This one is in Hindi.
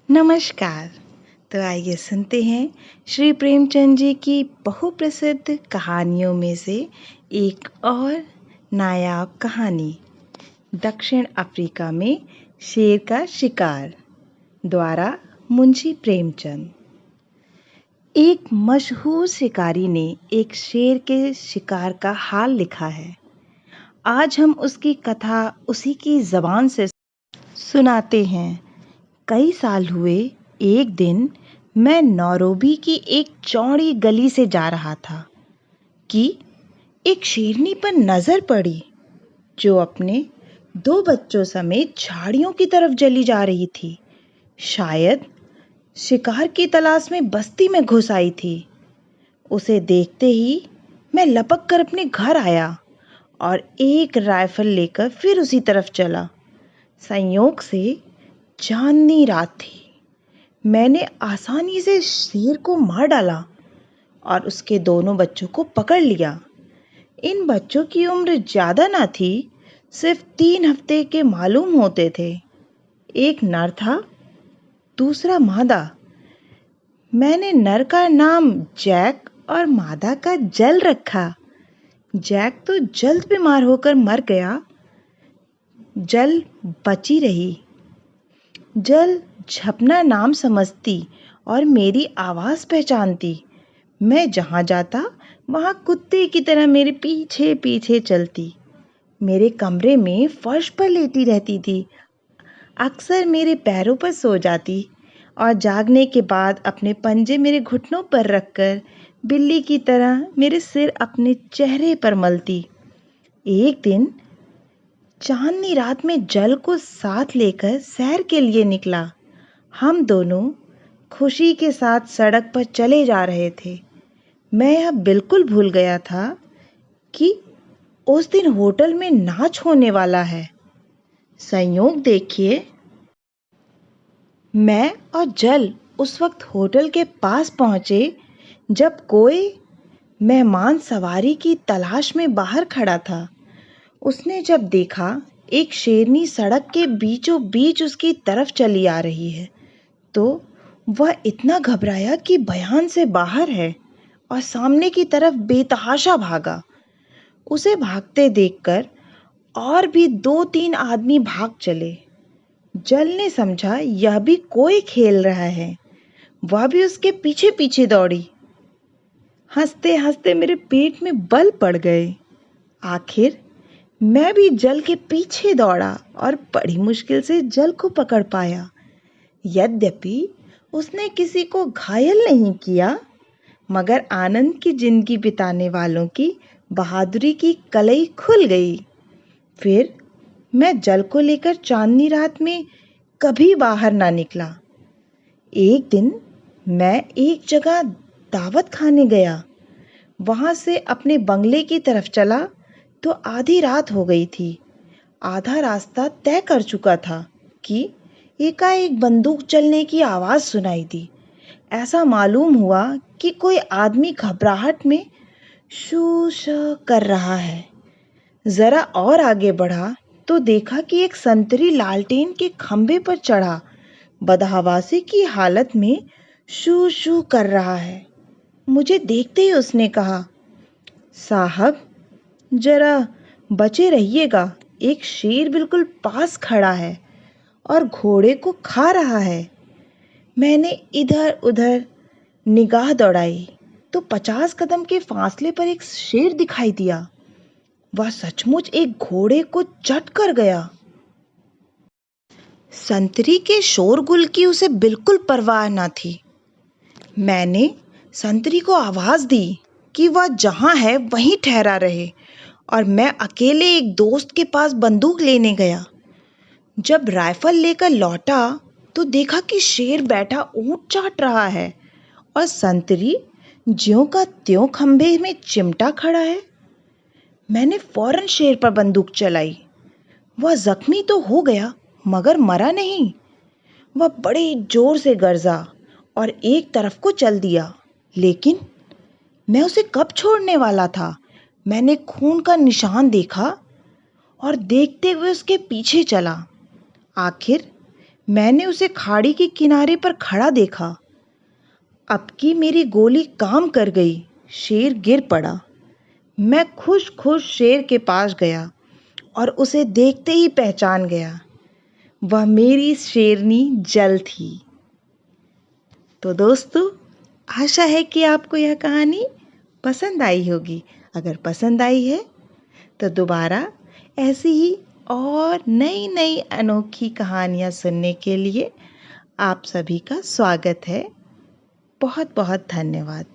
नमस्कार। तो आइए सुनते हैं श्री प्रेमचंद जी की बहुप्रसिद्ध कहानियों में से एक और नायाब कहानी, दक्षिण अफ्रीका में शेर का शिकार, द्वारा मुंशी प्रेमचंद। एक मशहूर शिकारी ने एक शेर के शिकार का हाल लिखा है। आज हम उसकी कथा उसी की ज़बान से सुनाते हैं। कई साल हुए, एक दिन मैं नौरोबी की एक चौड़ी गली से जा रहा था कि एक शेरनी पर नजर पड़ी जो अपने 2 बच्चों समेत झाड़ियों की तरफ चली जा रही थी। शायद शिकार की तलाश में बस्ती में घुस आई थी। उसे देखते ही मैं लपक कर अपने घर आया और एक राइफल लेकर फिर उसी तरफ चला। संयोग से चांदनी रात थी। मैंने आसानी से शेर को मार डाला और उसके दोनों बच्चों को पकड़ लिया। इन बच्चों की उम्र ज्यादा ना थी, सिर्फ 3 हफ्ते के मालूम होते थे। एक नर था, दूसरा मादा। मैंने नर का नाम जैक और मादा का जल रखा। जैक तो जल्द बीमार होकर मर गया, जल बची रही। जल झपना नाम समझती और मेरी आवाज़ पहचानती। मैं जहाँ जाता वहाँ कुत्ते की तरह मेरे पीछे पीछे चलती। मेरे कमरे में फर्श पर लेटी रहती थी। अक्सर मेरे पैरों पर सो जाती और जागने के बाद अपने पंजे मेरे घुटनों पर रखकर बिल्ली की तरह मेरे सिर अपने चेहरे पर मलती। एक दिन चांदनी रात में जल को साथ लेकर सैर के लिए निकला। हम दोनों खुशी के साथ सड़क पर चले जा रहे थे। मैं यह बिल्कुल भूल गया था कि उस दिन होटल में नाच होने वाला है। संयोग देखिए, मैं और जल उस वक्त होटल के पास पहुंचे जब कोई मेहमान सवारी की तलाश में बाहर खड़ा था। उसने जब देखा एक शेरनी सड़क के बीचों बीच उसकी तरफ चली आ रही है तो वह इतना घबराया कि बयान से बाहर है और सामने की तरफ बेतहाशा भागा। उसे भागते देखकर और भी 2-3 आदमी भाग चले। जल ने समझा यह भी कोई खेल रहा है। वह भी उसके पीछे पीछे दौड़ी। हंसते हंसते मेरे पेट में बल पड़ गए। आखिर मैं भी जल के पीछे दौड़ा और बड़ी मुश्किल से जल को पकड़ पाया। यद्यपि उसने किसी को घायल नहीं किया, मगर आनंद की जिंदगी बिताने वालों की बहादुरी की कलई खुल गई। फिर मैं जल को लेकर चांदनी रात में कभी बाहर ना निकला। एक दिन मैं एक जगह दावत खाने गया। वहां से अपने बंगले की तरफ चला तो आधी रात हो गई थी। आधा रास्ता तय कर चुका था कि एकाएक बंदूक चलने की आवाज सुनाई दी। ऐसा मालूम हुआ कि कोई आदमी घबराहट में शू श कर रहा है। जरा और आगे बढ़ा तो देखा कि एक संतरी लालटेन के खंभे पर चढ़ा बदहवासी की हालत में शू शू कर रहा है। मुझे देखते ही उसने कहा, साहब जरा बचे रहिएगा, एक शेर बिल्कुल पास खड़ा है और घोड़े को खा रहा है। मैंने इधर उधर निगाह दौड़ाई तो 50 कदम के फासले पर एक शेर दिखाई दिया। वह सचमुच एक घोड़े को चट कर गया। संतरी के शोरगुल की उसे बिल्कुल परवाह न थी। मैंने संतरी को आवाज दी कि वह जहां है वहीं ठहरा रहे और मैं अकेले एक दोस्त के पास बंदूक लेने गया। जब राइफल लेकर लौटा तो देखा कि शेर बैठा ऊंट चाट रहा है और संतरी ज्यों का त्यों खंभे में चिमटा खड़ा है। मैंने फौरन शेर पर बंदूक चलाई। वह जख्मी तो हो गया मगर मरा नहीं। वह बड़े जोर से गरजा और एक तरफ को चल दिया, लेकिन मैं उसे कब छोड़ने वाला था। मैंने खून का निशान देखा और देखते हुए उसके पीछे चला। आखिर मैंने उसे खाड़ी के किनारे पर खड़ा देखा। अब की मेरी गोली काम कर गई। शेर गिर पड़ा। मैं खुश खुश शेर के पास गया और उसे देखते ही पहचान गया। वह मेरी शेरनी जल थी। तो दोस्तों, आशा है कि आपको यह कहानी पसंद आई होगी। अगर पसंद आई है तो दोबारा ऐसी ही और नई नई अनोखी कहानियाँ सुनने के लिए आप सभी का स्वागत है। बहुत बहुत धन्यवाद।